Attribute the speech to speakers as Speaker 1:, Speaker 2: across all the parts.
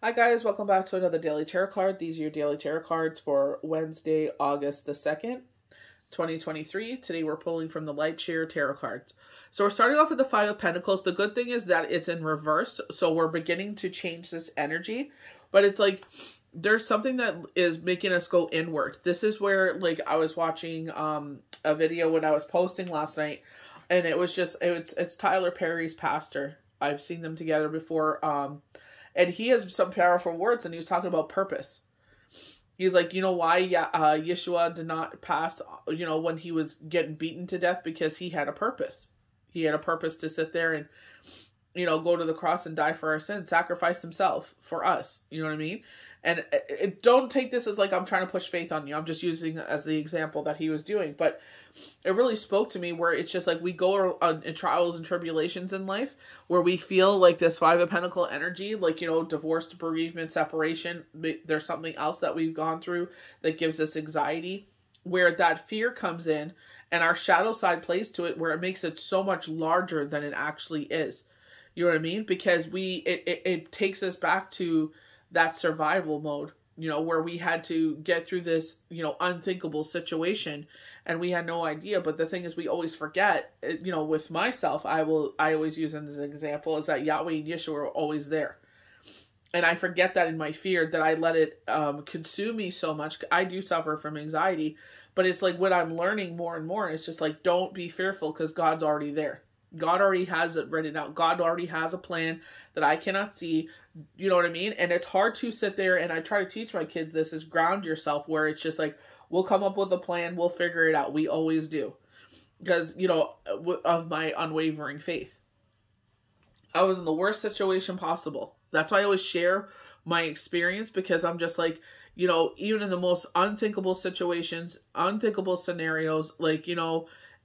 Speaker 1: Hi guys, welcome back to another daily tarot card. These are your daily tarot cards for Wednesday, August the 2nd, 2023. Today we're pulling from the Linktree tarot cards. So we're starting off with the Five of Pentacles. The good thing is that it's in reverse, so we're beginning to change this energy, but it's like there's something that is making us go inward. This is where, like, I was watching a video when I was posting last night, and it was just it's Tyler Perry's Pastor. I've seen them together before. And he has some powerful words, and he was talking about purpose. He's like, you know why Yeshua did not pass, when he was getting beaten to death? Because he had a purpose. He had a purpose to sit there and, go to the cross and die for our sins, sacrifice himself for us. You know what I mean? And don't take this as like I'm trying to push faith on you. I'm just using it as the example that he was doing. But it really spoke to me where it's just like we go in trials and tribulations in life where we feel like this Five of Pentacle energy, like, divorce, bereavement, separation. There's something else that we've gone through that gives us anxiety, where that fear comes in and our shadow side plays to it, where it makes it so much larger than it actually is. You know what I mean? Because it takes us back to that survival mode, where we had to get through this, unthinkable situation and we had no idea. But the thing is, we always forget, with myself, I always use it as an example, is that Yahweh and Yeshua are always there. And I forget that in my fear, that I let it consume me so much. I do suffer from anxiety, but it's like what I'm learning more and more. It's just like, don't be fearful because God's already there. God already has it written out. God already has a plan that I cannot see. You know what I mean? And it's hard to sit there, and I try to teach my kids this, is ground yourself, where it's just like, we'll come up with a plan. We'll figure it out. We always do. Because, of my unwavering faith. I was in the worst situation possible. That's why I always share my experience, because I'm just like, even in the most unthinkable situations, unthinkable scenarios, like,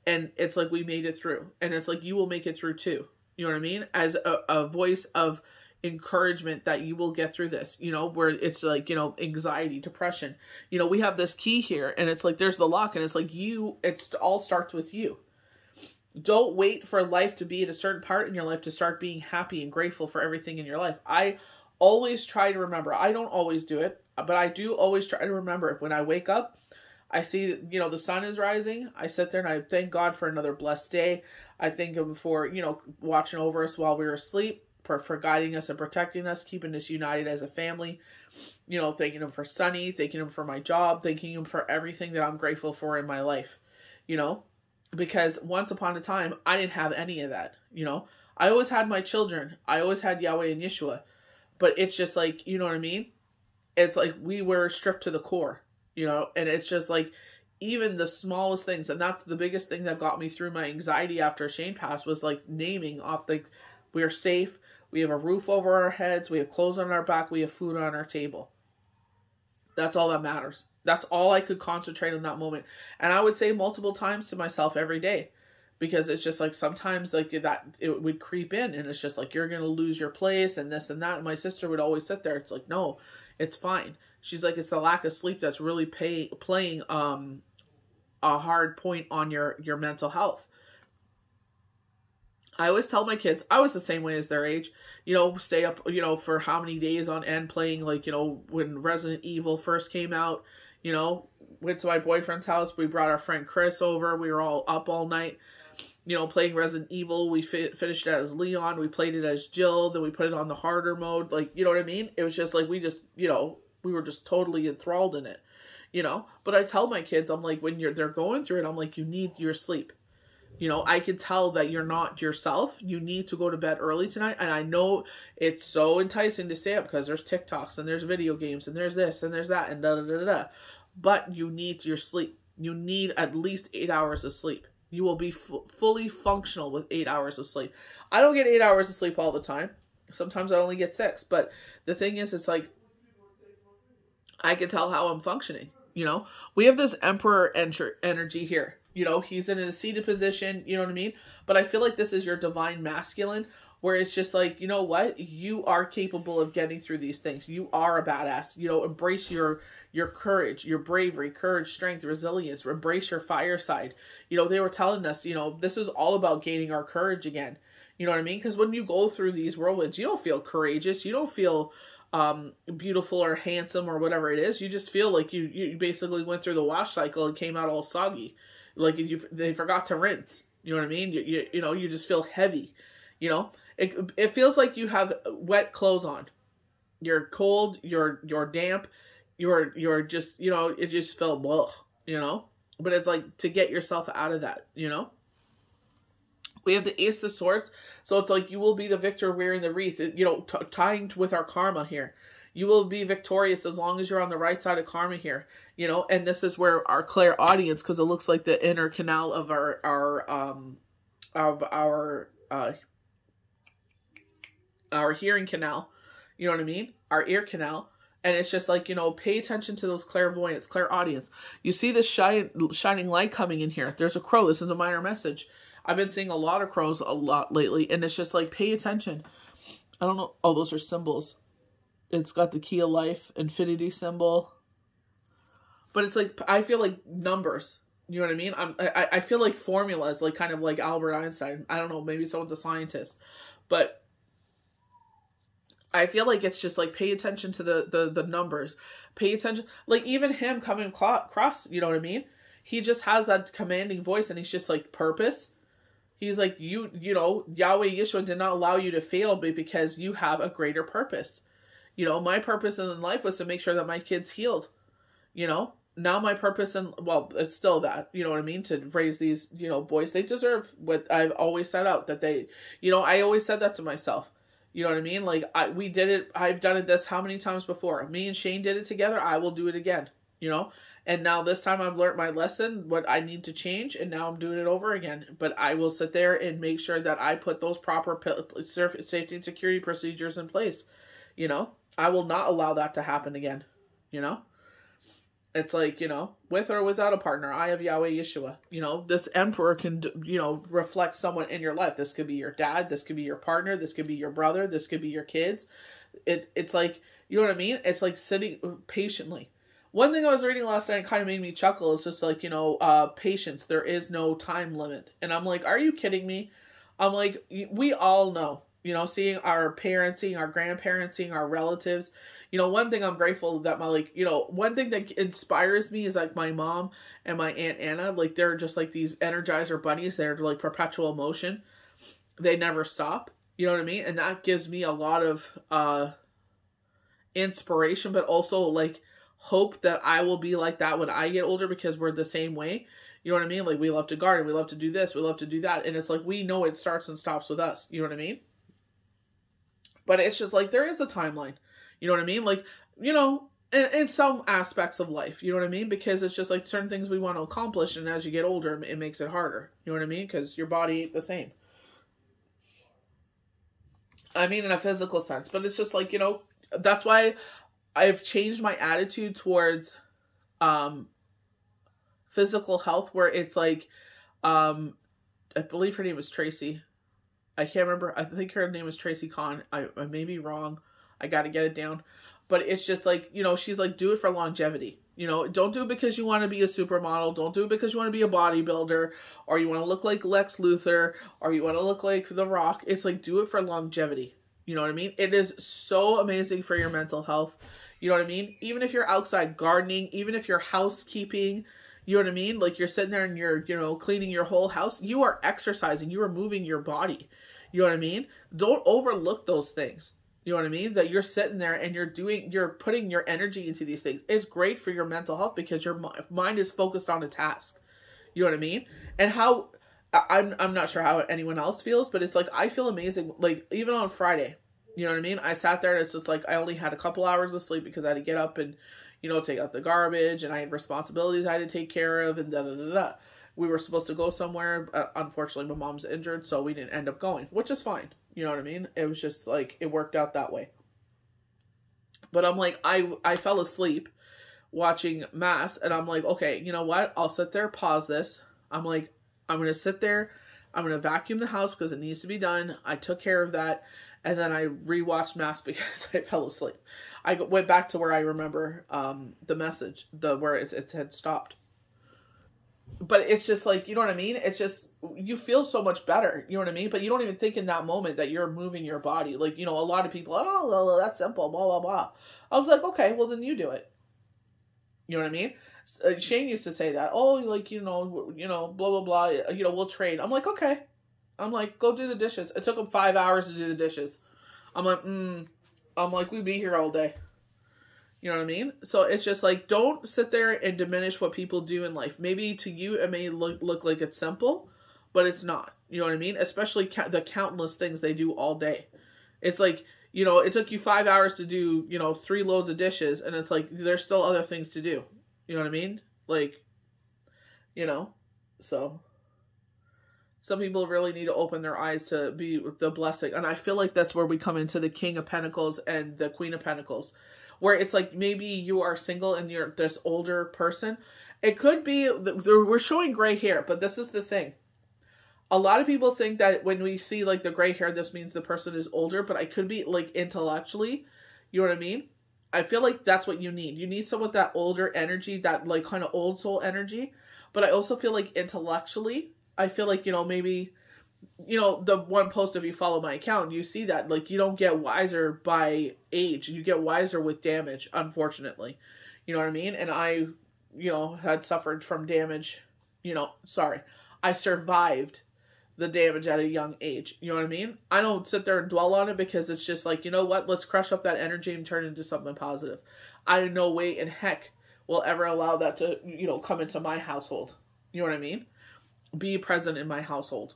Speaker 1: and it's like we made it through. And it's like you will make it through too. You know what I mean? As a voice of encouragement that you will get through this, where it's like, anxiety, depression. We have this key here, and it's like there's the lock, and it's like it all starts with you. Don't wait for life to be at a certain part in your life to start being happy and grateful for everything in your life. I always try to remember. I don't always do it, but I do always try to remember. When I wake up, I see, the sun is rising. I sit there and I thank God for another blessed day. I thank him for, watching over us while we were asleep, for guiding us and protecting us, keeping us united as a family. Thanking him for Sunny, thanking him for my job, thanking him for everything that I'm grateful for in my life, because once upon a time, I didn't have any of that, I always had my children. I always had Yahweh and Yeshua, but it's just like, you know what I mean? It's like we were stripped to the core. And it's just like, even the smallest things, and that's the biggest thing that got me through my anxiety after Shane passed, was like naming off, like, we are safe, we have a roof over our heads, we have clothes on our back, we have food on our table. That's all that matters. That's all I could concentrate on that moment. And I would say multiple times to myself every day, because it's just like sometimes like that it would creep in, and it's just like, you're going to lose your place and this and that. And my sister would always sit there. It's like, no, it's fine. She's like, it's the lack of sleep that's really playing a hard point on your mental health. I always tell my kids, I was the same way as their age, stay up, for how many days on end playing, like, when Resident Evil first came out, went to my boyfriend's house. We brought our friend Chris over. We were all up all night, playing Resident Evil. We finished it as Leon. We played it as Jill. Then we put it on the harder mode. Like, you know what I mean? It was just like, we just, we were just totally enthralled in it, But I tell my kids, I'm like, when they're going through it, I'm like, you need your sleep. I can tell that you're not yourself. You need to go to bed early tonight. And I know it's so enticing to stay up because there's TikToks and there's video games and there's this and there's that and da da da da. But you need your sleep. You need at least 8 hours of sleep. You will be fully functional with 8 hours of sleep. I don't get 8 hours of sleep all the time. Sometimes I only get 6. But the thing is, it's like, I can tell how I'm functioning. We have this Emperor energy here. He's in a seated position, you know what I mean? But I feel like this is your divine masculine, where it's just like, you know what? You are capable of getting through these things. You are a badass. Embrace your courage, your bravery, courage, strength, resilience. Embrace your fire side. They were telling us, this is all about gaining our courage again. You know what I mean? Because when you go through these whirlwinds, you don't feel courageous. You don't feel beautiful or handsome or whatever it is. You just feel like you basically went through the wash cycle and came out all soggy. Like they forgot to rinse. You know what I mean? You know, you just feel heavy. You know, it feels like you have wet clothes on. You're cold. You're damp. You're just, you know, it just felt blah, you know. But it's like to get yourself out of that, you know. We have the Ace of Swords. So it's like you will be the victor wearing the wreath. You know, tying with our karma here. You will be victorious as long as you're on the right side of karma here. You know, and this is where our clairaudience, because it looks like the inner canal of our hearing canal. You know what I mean? Our ear canal. And it's just like, you know, pay attention to those clairvoyance, clairaudience. You see this shining light coming in here. There's a crow. This is a minor message. I've been seeing a lot of crows a lot lately, and it's just like, pay attention. I don't know. Oh, those are symbols. It's got the key of life, infinity symbol. But it's like, I feel like numbers. You know what I mean? I feel like formulas, like kind of like Albert Einstein. I don't know. Maybe someone's a scientist. But I feel like it's just like, pay attention to the numbers. Pay attention. Like even him coming across, you know what I mean? He just has that commanding voice, and he's just like, purpose. He's like, you know, Yahweh Yeshua did not allow you to fail because you have a greater purpose. You know, my purpose in life was to make sure that my kids healed. You know, now my purpose well, it's still that, you know what I mean? To raise these, you know, boys, they deserve what I've always set out that they, you know, I always said that to myself. You know what I mean? Like we did it. I've done it this how many times before? Me and Shane did it together. I will do it again, you know? And now this time I've learned my lesson, what I need to change, and now I'm doing it over again. But I will sit there and make sure that I put those proper safety and security procedures in place. You know, I will not allow that to happen again. You know, it's like, you know, with or without a partner, I have Yahweh Yeshua. You know, this emperor can, you know, reflect someone in your life. This could be your dad. This could be your partner. This could be your brother. This could be your kids. It's like, you know what I mean? It's like sitting patiently. One thing I was reading last night kind of made me chuckle. It's just like, you know, patience. There is no time limit. And I'm like, are you kidding me? I'm like, we all know, you know, seeing our parents, seeing our grandparents, seeing our relatives. You know, one thing I'm grateful that one thing that inspires me is like my mom and my Aunt Anna. Like they're just like these Energizer bunnies. They're like perpetual motion. They never stop. You know what I mean? And that gives me a lot of inspiration, but also like hope that I will be like that when I get older, because we're the same way. You know what I mean? Like we love to garden, we love to do this, we love to do that. And it's like, we know it starts and stops with us. You know what I mean? But it's just like, there is a timeline. You know what I mean? Like, you know, in some aspects of life, you know what I mean? Because it's just like certain things we want to accomplish. And as you get older, it makes it harder. You know what I mean? Because your body ain't the same. I mean, in a physical sense, but it's just like, you know, that's why I've changed my attitude towards physical health, where it's like, I believe her name was Tracy. I can't remember. I think her name was Tracy Kahn. I may be wrong. I got to get it down. But it's just like, you know, she's like, do it for longevity. You know, don't do it because you want to be a supermodel. Don't do it because you want to be a bodybuilder, or you want to look like Lex Luthor, or you want to look like The Rock. It's like, do it for longevity. You know what I mean? It is so amazing for your mental health. You know what I mean? Even if you're outside gardening, even if you're housekeeping, you know what I mean? Like you're sitting there and you're, you know, cleaning your whole house. You are exercising. You are moving your body. You know what I mean? Don't overlook those things. You know what I mean? That you're sitting there and you're putting your energy into these things. It's great for your mental health because your mind is focused on a task. You know what I mean? And how, I'm not sure how anyone else feels, but it's like, I feel amazing. Like even on Friday, you know what I mean? I sat there and it's just like, I only had a couple hours of sleep because I had to get up and, you know, take out the garbage, and I had responsibilities I had to take care of, and da-da-da-da. We were supposed to go somewhere. Unfortunately, my mom's injured, so we didn't end up going, which is fine. You know what I mean? It was just like, it worked out that way. But I'm like, I fell asleep watching Mass, and I'm like, okay, you know what? I'll sit there, pause this. I'm like, I'm going to sit there. I'm going to vacuum the house because it needs to be done. I took care of that. And then I rewatched Mass because I fell asleep. I went back to where I remember the message, where it had stopped. but it's just like, you know what I mean? It's just, you feel so much better, you know what I mean? But you don't even think in that moment that you're moving your body. Like, you know, a lot of people, oh, well, that's simple, blah, blah, blah. I was like, okay, well, then you do it. You know what I mean? Shane used to say that, oh, like, you know, blah, blah, blah, you know, we'll trade. I'm like, okay. I'm like, go do the dishes. It took him 5 hours to do the dishes. I'm like, we'd be here all day. You know what I mean? So it's just like, don't sit there and diminish what people do in life. Maybe to you, it may look like it's simple, but it's not. You know what I mean? Especially the countless things they do all day. It's like, you know, it took you 5 hours to do, you know, 3 loads of dishes, and it's like, there's still other things to do. You know what I mean? Like, you know, so some people really need to open their eyes to be the blessing. And I feel like that's where we come into the King of Pentacles and the Queen of Pentacles, where it's like, maybe you are single and you're this older person. It could be, we're showing gray hair, but this is the thing. A lot of people think that when we see like the gray hair, this means the person is older, but I could be like intellectually, you know what I mean? I feel like that's what you need. You need someone with that older energy, that like kind of old soul energy. But I also feel like intellectually, I feel like, you know, maybe, you know, the one post, if you follow my account, you see that like you don't get wiser by age. You get wiser with damage, unfortunately. You know what I mean? And I, you know, had suffered from damage, you know, sorry. I survived the damage at a young age. You know what I mean? I don't sit there and dwell on it because it's just like, you know what? Let's crush up that energy and turn it into something positive. I in no way in heck will ever allow that to, you know, come into my household. You know what I mean? Be present in my household.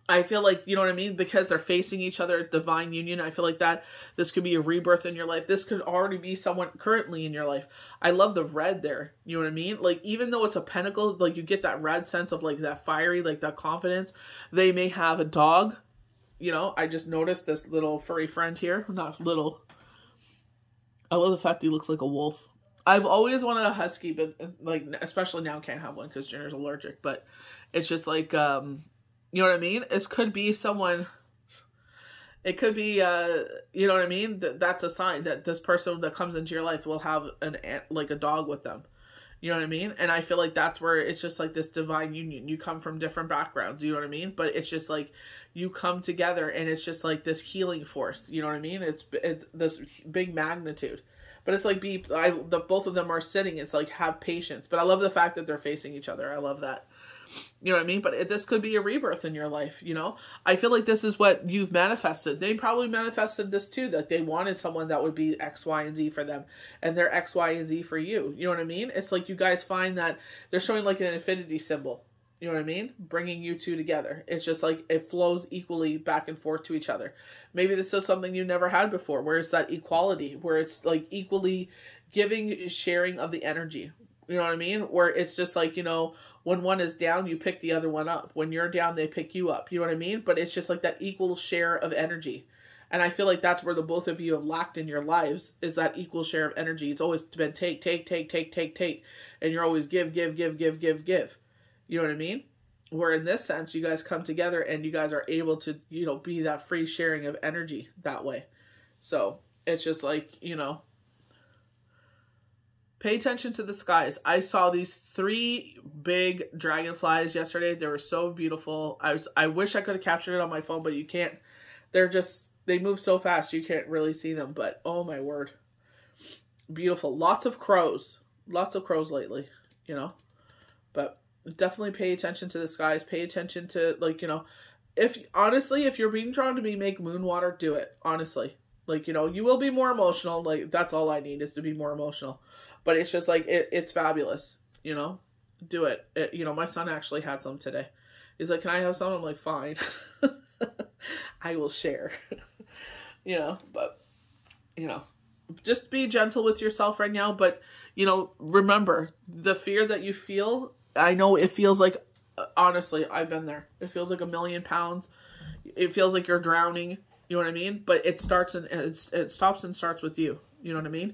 Speaker 1: I feel like, you know what I mean? Because they're facing each other, divine union. I feel like that this could be a rebirth in your life. This could already be someone currently in your life. I love the red there. You know what I mean? Like, even though it's a pentacle, like you get that red sense of like that fiery, like that confidence. They may have a dog. You know, I just noticed this little furry friend here. Not little. I love the fact he looks like a wolf. I've always wanted a husky, but like, especially now can't have one because Jenner's allergic. But it's just like, you know what I mean? It could be someone, it could be, you know what I mean? That's a sign that this person that comes into your life will have like a dog with them. You know what I mean? And I feel like that's where it's just like this divine union. You come from different backgrounds, you know what I mean? But it's just like you come together and it's just like this healing force. You know what I mean? It's this big magnitude. But it's like both of them are sitting. It's like, have patience. But I love the fact that they're facing each other. I love that. You know what I mean? But this could be a rebirth in your life, you know? I feel like this is what you've manifested. They probably manifested this too, that they wanted someone that would be X, Y, and Z for them. And they're X, Y, and Z for you. You know what I mean? It's like you guys find that they're showing like an infinity symbol. You know what I mean? Bringing you two together. It's just like it flows equally back and forth to each other. Maybe this is something you never had before, where it's that equality, where it's like equally giving, sharing of the energy. You know what I mean? Where it's just like, you know, when one is down, you pick the other one up. When you're down, they pick you up. You know what I mean? But it's just like that equal share of energy. And I feel like that's where the both of you have lacked in your lives, is that equal share of energy. It's always been take. And you're always give. You know what I mean? Where in this sense, you guys come together and you guys are able to, you know, be that free sharing of energy that way. So it's just like, you know, pay attention to the skies. I saw these 3 big dragonflies yesterday. They were so beautiful. I wish I could have captured it on my phone, but you can't. They move so fast you can't really see them. But oh my word. Beautiful. Lots of crows. Lots of crows lately, you know. But definitely pay attention to the skies. Pay attention to, like, you know, if you're being drawn to make moon water, do it. Honestly. Like, you know, you will be more emotional. Like, that's all I need is to be more emotional. But it's just like, it's fabulous, you know, do it. You know, my son actually had some today. He's like, can I have some? I'm like, fine. I will share, you know, but, you know, just be gentle with yourself right now. But, you know, remember the fear that you feel. I know it feels like, honestly, I've been there. It feels like 1,000,000 pounds. It feels like you're drowning. You know what I mean? But it stops and starts with you. You know what I mean?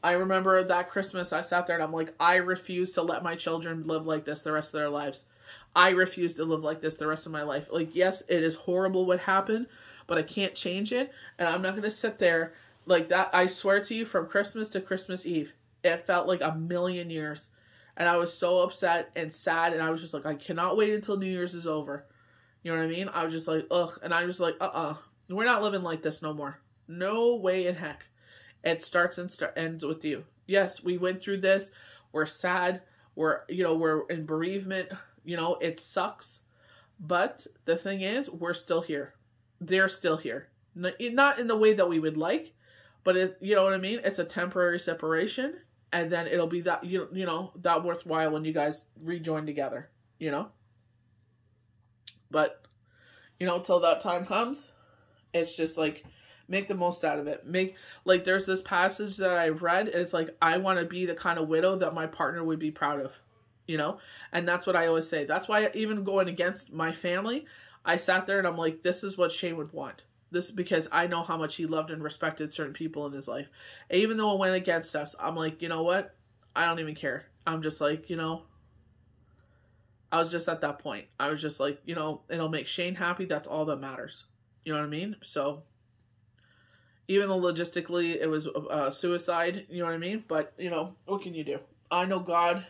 Speaker 1: I remember that Christmas I sat there and I'm like, I refuse to let my children live like this the rest of their lives. I refuse to live like this the rest of my life. Like, yes, it is horrible what happened, but I can't change it. And I'm not going to sit there like that. I swear to you, from Christmas to Christmas Eve, it felt like 1,000,000 years. And I was so upset and sad, and I was just like, I cannot wait until New Year's is over. You know what I mean? I was just like, ugh. And I was like, we're not living like this no more. No way in heck. It starts and ends with you. Yes, we went through this. We're sad. We're in bereavement. It sucks. But the thing is, we're still here. They're still here. Not in the way that we would like, but you know what I mean? It's a temporary separation. And then it'll be that, that worthwhile when you guys rejoin together, But, till that time comes, it's just like, make the most out of it. There's this passage that I've read, and it's like, I want to be the kind of widow that my partner would be proud of, And that's what I always say. That's why even going against my family, I sat there and I'm like, this is what Shane would want. This because I know how much he loved and respected certain people in his life. And even though it went against us, I'm like, you know what? I don't even care. I'm just like, I was just at that point. I was just like, it'll make Shane happy. That's all that matters. You know what I mean? So even though logistically it was suicide, you know what I mean? But, what can you do? I know God,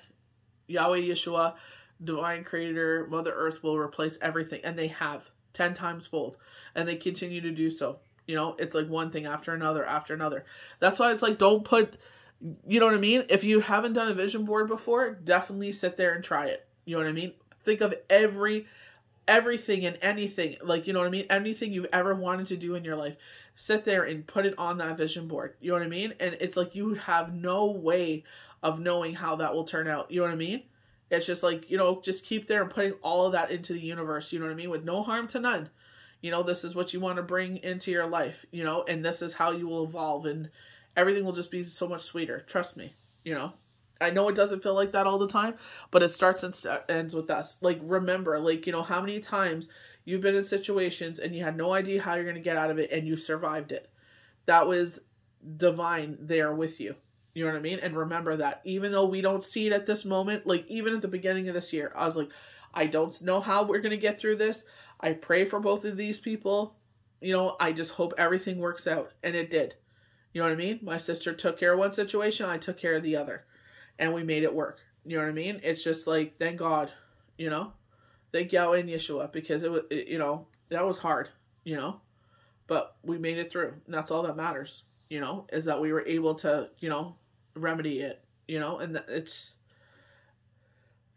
Speaker 1: Yahweh, Yeshua, Divine Creator, Mother Earth will replace everything. And they have 10 times fold. And they continue to do so. It's like one thing after another, after another. That's why it's like, don't put, you know what I mean? If you haven't done a vision board before, definitely sit there and try it. You know what I mean? Think of everything and anything, like, you know what I mean? Anything you've ever wanted to do in your life, sit there and put it on that vision board. You know what I mean? And it's like, you have no way of knowing how that will turn out. You know what I mean? It's just like, just keep there and putting all of that into the universe. You know what I mean? With no harm to none. This is what you want to bring into your life, and this is how you will evolve, and everything will just be so much sweeter. Trust me, I know it doesn't feel like that all the time, but it starts and ends with us. Like, remember, how many times you've been in situations and you had no idea how you're going to get out of it, and you survived it. That was divine there with you. You know what I mean? And remember that, even though we don't see it at this moment, like even at the beginning of this year, I was like, I don't know how we're going to get through this. I pray for both of these people. I just hope everything works out. And it did. You know what I mean? My sister took care of one situation. I took care of the other. And we made it work. You know what I mean? It's just like, thank God, thank Yahweh and Yeshua, because it was, that was hard, but we made it through. And that's all that matters, is that we were able to, remedy it, and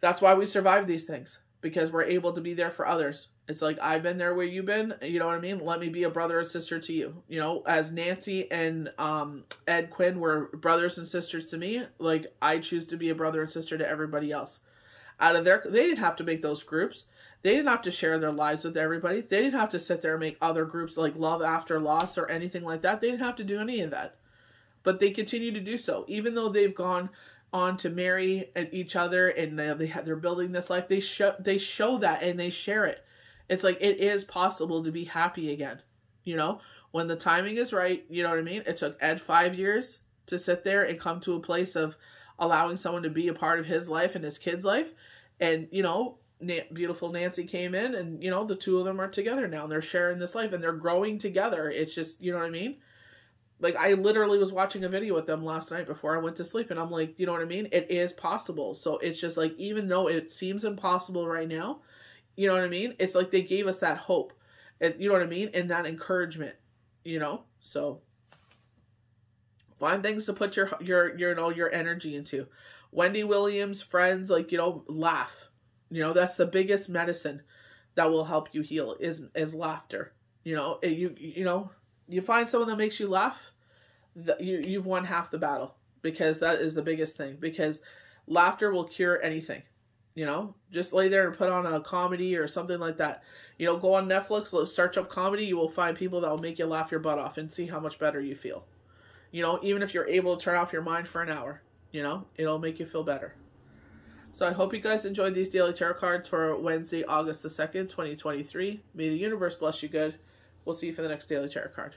Speaker 1: that's why we survive these things, because we're able to be there for others. It's like, I've been there where you've been, you know what I mean? Let me be a brother and sister to you. As Nancy and Ed Quinn were brothers and sisters to me, like, I choose to be a brother and sister to everybody else. They didn't have to make those groups. They didn't have to share their lives with everybody. They didn't have to sit there and make other groups like Love After Loss or anything like that. They didn't have to do any of that. But they continue to do so. Even though they've gone on to marry each other and they're building this life, they show that and they share it. It's like, it is possible to be happy again, when the timing is right. You know what I mean? It took Ed 5 years to sit there and come to a place of allowing someone to be a part of his life and his kid's life. And, beautiful Nancy came in, and, the two of them are together now, and they're sharing this life and they're growing together. It's just, you know what I mean? Like, I literally was watching a video with them last night before I went to sleep, and I'm like, you know what I mean? It is possible. So it's just like, even though it seems impossible right now, you know what I mean? It's like they gave us that hope, you know what I mean? And that encouragement, so find things to put your energy into. Wendy Williams, Friends, like, laugh, that's the biggest medicine that will help you heal is laughter. You find someone that makes you laugh, you've won half the battle, because that is the biggest thing, because laughter will cure anything. Just lay there and put on a comedy or something like that. Go on Netflix, search up comedy. You will find people that will make you laugh your butt off and see how much better you feel. Even if you're able to turn off your mind for an hour, it'll make you feel better. So I hope you guys enjoyed these daily tarot cards for Wednesday, August the 2nd, 2023. May the universe bless you good. We'll see you for the next daily tarot card.